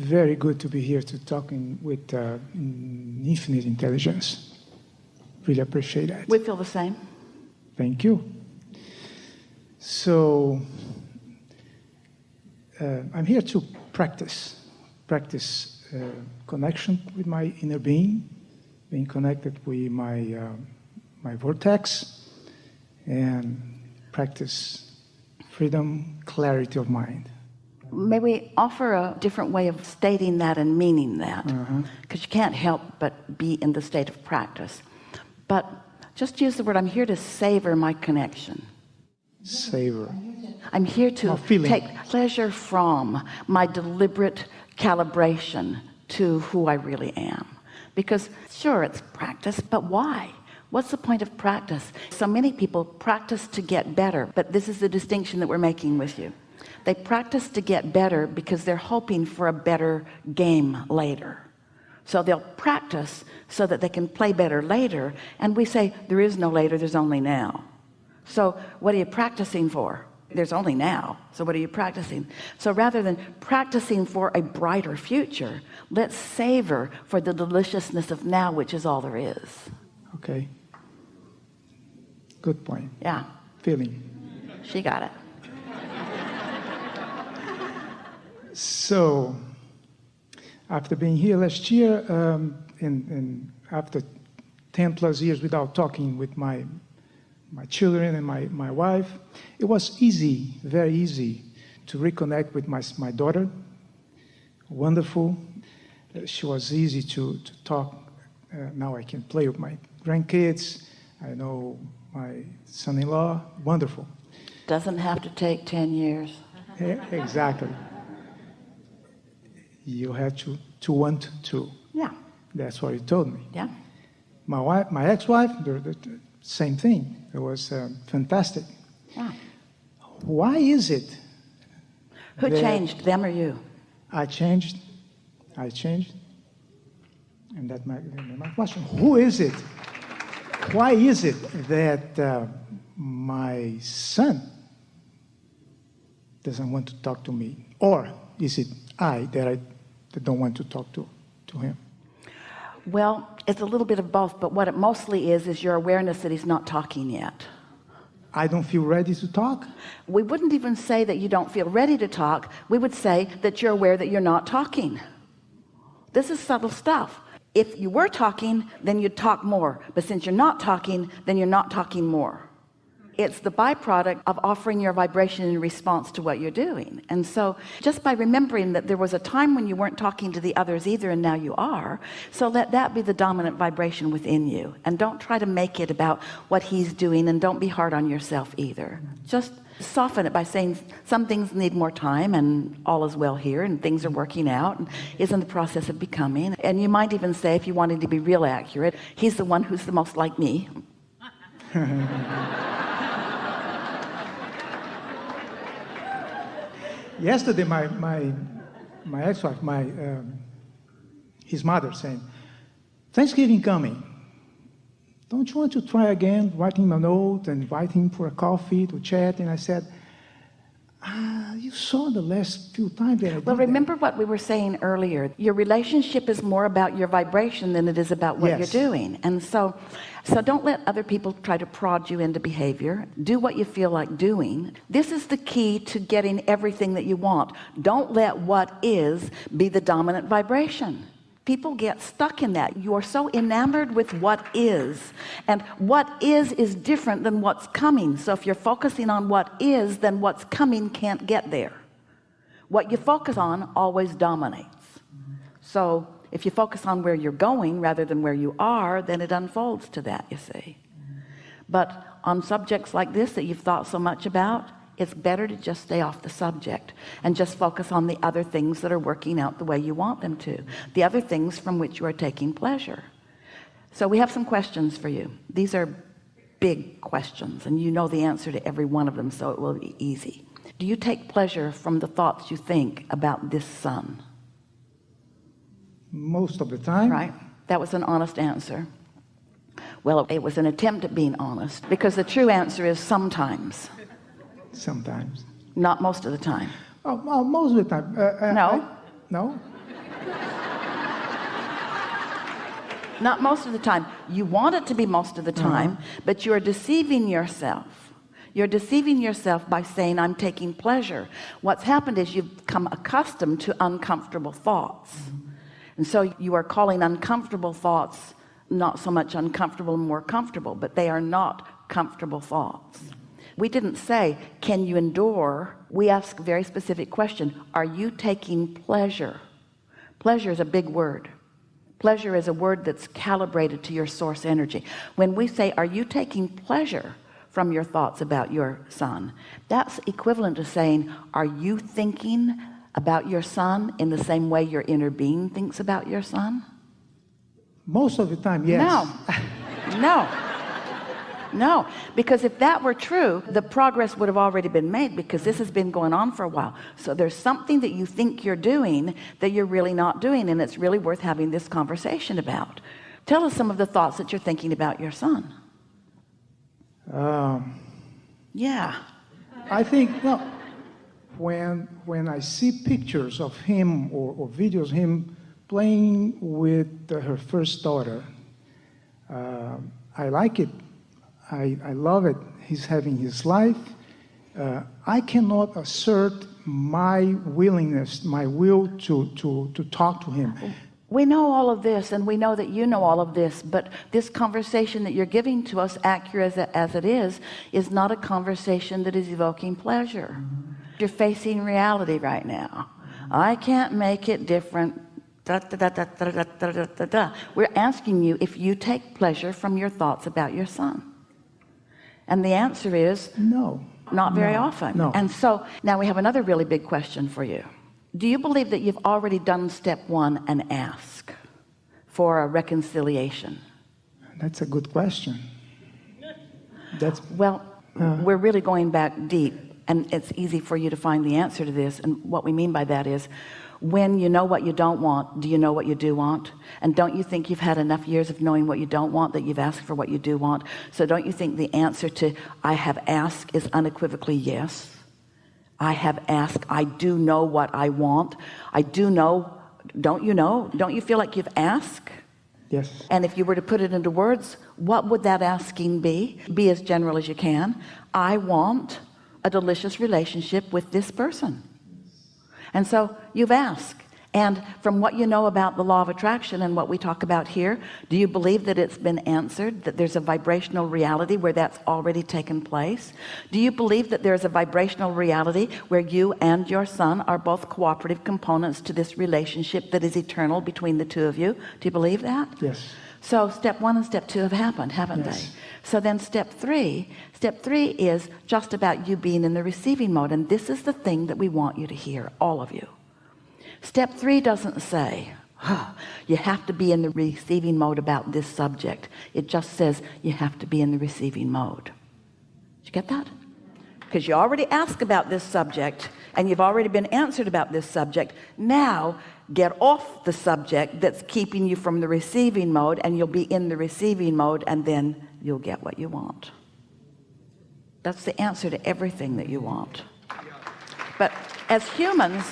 very good to be here to talking with infinite intelligence. Really appreciate that. We feel the same. Thank you. So I'm here to practice connection with my inner being connected with my vortex, and practice freedom, clarity of mind. May we offer a different way of stating that and meaning that, because you can't help but be in the state of practice. But just use the word, I'm here to savor my connection. Savor. I'm here to take pleasure from my deliberate calibration to who I really am. Because sure, it's practice, but why? What's the point of practice? So many people practice to get better, but this is the distinction that we're making with you. They practice to get better because they're hoping for a better game later. So they'll practice so that they can play better later. And we say, there is no later, there's only now. So what are you practicing for? There's only now. So what are you practicing? So rather than practicing for a brighter future, let's savor for the deliciousness of now, which is all there is. Okay. Good point. Yeah. Feeling. She got it. So, after being here last year, and after 10 plus years without talking with my children and my wife, it was easy, very easy, to reconnect with my daughter. Wonderful. She was easy to talk. Now I can play with my grandkids. I know my son-in-law. Wonderful. Doesn't have to take 10 years. Yeah, exactly. You have to want to. Yeah. That's what you told me. Yeah. My wife, my ex-wife, the same thing. It was fantastic. Yeah. Why is it? Who changed, them or you? I changed. And that's my question. Who is it? Why is it that my son doesn't want to talk to me? Or is it I that don't want to talk to him? Well, it's a little bit of both, but what it mostly is your awareness that he's not talking yet. I don't feel ready to talk? We wouldn't even say that you don't feel ready to talk. We would say that you're aware that you're not talking. This is subtle stuff. If you were talking, then you'd talk more. But since you're not talking, then you're not talking more. It's the byproduct of offering your vibration in response to what you're doing. And so just by remembering that there was a time when you weren't talking to the others either, and now you are, so let that be the dominant vibration within you. And don't try to make it about what he's doing, and don't be hard on yourself either. Just soften it by saying some things need more time, and all is well here, and things are working out, and is in the process of becoming. And you might even say, if you wanted to be real accurate, he's the one who's the most like me. Yesterday, my ex-wife, his mother, saying, Thanksgiving coming. Don't you want to try again, write him a note and invite him for a coffee to chat? And I said, you saw the last few times that I did. Well, remember what we were saying earlier. Your relationship is more about your vibration than it is about what you're doing. And so don't let other people try to prod you into behavior. Do what you feel like doing. This is the key to getting everything that you want. Don't let what is be the dominant vibration. People get stuck in that. You are so enamored with what is, and what is different than what's coming. So if you're focusing on what is, then what's coming can't get there. What you focus on always dominates. So if you focus on where you're going rather than where you are, then it unfolds to that, you see. But on subjects like this that you've thought so much about, it's better to just stay off the subject and just focus on the other things that are working out the way you want them to, the other things from which you are taking pleasure. So we have some questions for you. These are big questions, and you know the answer to every one of them, so it will be easy. Do you take pleasure from the thoughts you think about this son? Most of the time. Right. That was an honest answer. Well, it was an attempt at being honest, because the true answer is sometimes. Sometimes. Not most of the time. Oh, well, most of the time. No. No? Not most of the time. You want it to be most of the time, but you're deceiving yourself. You're deceiving yourself by saying, I'm taking pleasure. What's happened is you've become accustomed to uncomfortable thoughts. And so you are calling uncomfortable thoughts not so much uncomfortable and more comfortable, but they are not comfortable thoughts. We didn't say, can you endure? We ask a very specific question. Are you taking pleasure? Pleasure is a big word. Pleasure is a word that's calibrated to your source energy. When we say, are you taking pleasure from your thoughts about your son? That's equivalent to saying, are you thinking about your son in the same way your inner being thinks about your son? Most of the time, yes. No, because if that were true, the progress would have already been made, because this has been going on for a while. So there's something that you think you're doing that you're really not doing, and it's really worth having this conversation about. Tell us some of the thoughts that you're thinking about your son. Yeah. I think, no, when I see pictures of him or videos of him playing with her first daughter, I like it. I love it. He's having his life. I cannot assert my willingness, my will to talk to him. We know all of this, and we know that you know all of this, but this conversation that you're giving to us, accurate as it is not a conversation that is evoking pleasure. You're facing reality right now. I can't make it different. We're asking you if you take pleasure from your thoughts about your son. And the answer is no, not very often. No. And so now we have another really big question for you. Do you believe that you've already done step one and ask for a reconciliation? That's a good question. We're really going back deep, and it's easy for you to find the answer to this. And what we mean by that is, when you know what you don't want, do you know what you do want? And don't you think you've had enough years of knowing what you don't want that you've asked for what you do want? So don't you think the answer to I have asked is unequivocally yes? I have asked. I do know what I want. I do know. Don't you know? Don't you feel like you've asked? Yes. And if you were to put it into words, what would that asking be? Be as general as you can. I want a delicious relationship with this person. And so you've asked. And from what you know about the law of attraction and what we talk about here, do you believe that it's been answered, that there's a vibrational reality where that's already taken place? Do you believe that there's a vibrational reality where you and your son are both cooperative components to this relationship that is eternal between the two of you? Do you believe that? Yes. So step one and step two have happened, haven't they? So then step three is just about you being in the receiving mode. And this is the thing that we want you to hear, all of you. Step three doesn't say, you have to be in the receiving mode about this subject. It just says you have to be in the receiving mode. Did you get that? Because you already asked about this subject and you've already been answered about this subject. Now get off the subject that's keeping you from the receiving mode, and you'll be in the receiving mode, and then you'll get what you want. That's the answer to everything that you want. But as humans,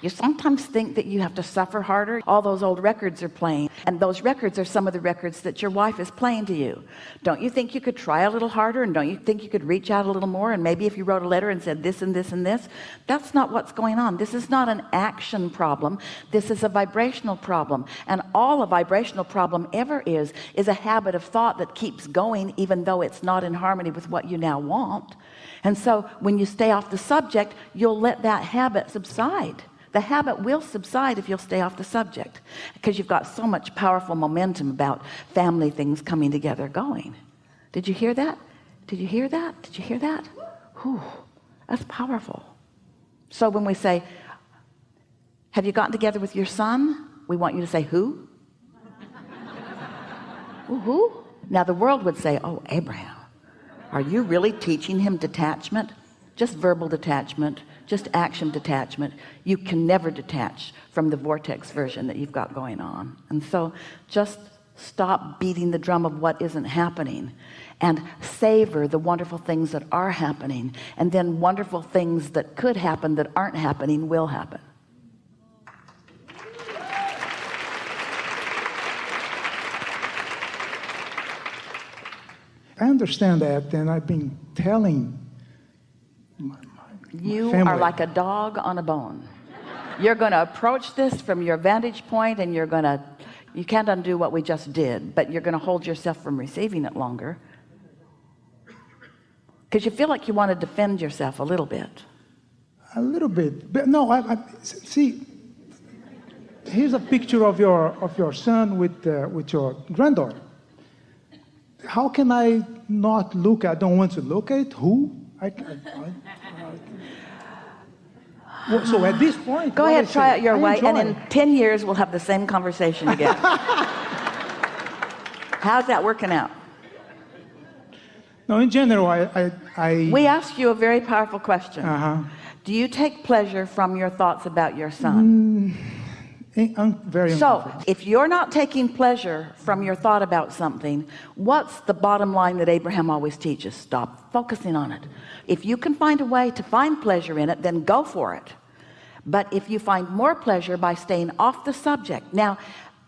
you sometimes think that you have to suffer harder. All those old records are playing, and those records are some of the records that your wife is playing to you. Don't you think you could try a little harder, and don't you think you could reach out a little more, and maybe if you wrote a letter and said this and this and this? That's not what's going on. This is not an action problem. This is a vibrational problem, and all a vibrational problem ever is a habit of thought that keeps going even though it's not in harmony with what you now want. And so when you stay off the subject, you'll let that habit subside. The habit will subside if you'll stay off the subject, because you've got so much powerful momentum about family things coming together going. Did you hear that? Did you hear that? Did you hear that? Whew, that's powerful. So when we say, have you gotten together with your son? We want you to say, who? Who? Now the world would say, oh, Abraham, are you really teaching him detachment? Just verbal detachment, just action detachment. You can never detach from the vortex version that you've got going on. And so just stop beating the drum of what isn't happening and savor the wonderful things that are happening, and then wonderful things that could happen that aren't happening will happen. I understand that, and I've been telling my you family. are like a dog on a bone. You're going to approach this from your vantage point, and you can't undo what we just did, but you're going to hold yourself from receiving it longer because you feel like you want to defend yourself a little bit. A little bit, but no. I see. Here's a picture of your son with your granddaughter. How can I not look? I don't want to look at it. Who? So at this point, go ahead, try it your way, and in 10 years we'll have the same conversation again. How's that working out? No, in general, we asked you a very powerful question. Do you take pleasure from your thoughts about your son? Very so if you're not taking pleasure from your thought about something, what's the bottom line that Abraham always teaches? Stop focusing on it. If you can find a way to find pleasure in it, then go for it. But if you find more pleasure by staying off the subject, now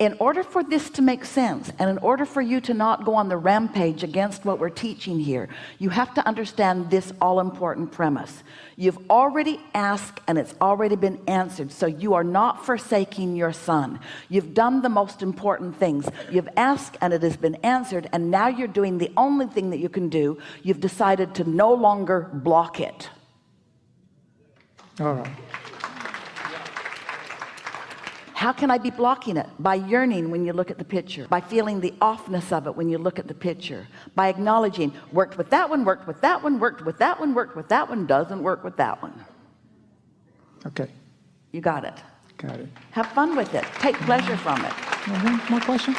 in order for this to make sense, and in order for you to not go on the rampage against what we're teaching here, you have to understand this all-important premise. You've already asked and it's already been answered, so you are not forsaking your son. You've done the most important things. You've asked and it has been answered, and now you're doing the only thing that you can do. You've decided to no longer block it. All right. How can I be blocking it? By yearning when you look at the picture, by feeling the offness of it when you look at the picture, by acknowledging worked with that one, worked with that one, worked with that one, worked with that one, doesn't work with that one. Okay. You got it. Got it. Have fun with it. Take pleasure from it. More question?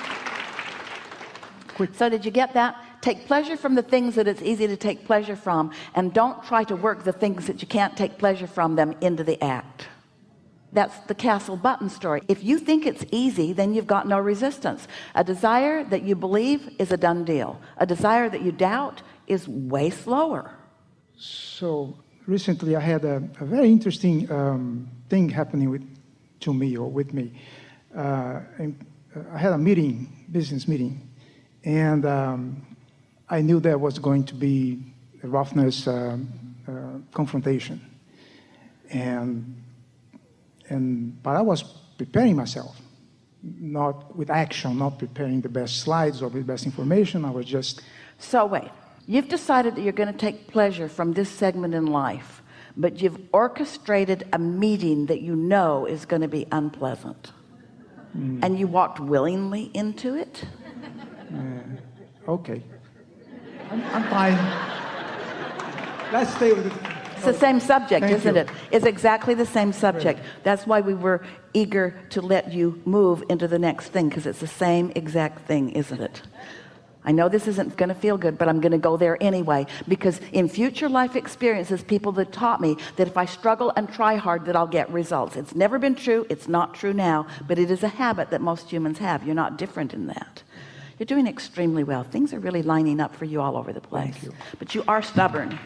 Quick. So did you get that? Take pleasure from the things that it's easy to take pleasure from, and don't try to work the things that you can't take pleasure from them into the act. That's the castle button story. If you think it's easy, then you've got no resistance. A desire that you believe is a done deal. A desire that you doubt is way slower. So recently I had a very interesting thing happening to me. I had a meeting, business meeting, and I knew there was going to be a roughness confrontation. But I was preparing myself, not with action, not preparing the best slides or the best information. I was just... So wait, you've decided that you're going to take pleasure from this segment in life, but you've orchestrated a meeting that you know is going to be unpleasant. And you walked willingly into it? Okay. I'm fine. Let's stay with it. It's the same subject, isn't it? It's exactly the same subject. Right. That's why we were eager to let you move into the next thing, because it's the same exact thing, isn't it? I know this isn't going to feel good, but I'm going to go there anyway, because in future life experiences, people that taught me that if I struggle and try hard, that I'll get results. It's never been true. It's not true now, but it is a habit that most humans have. You're not different in that. You're doing extremely well. Things are really lining up for you all over the place. Thank you. But you are stubborn.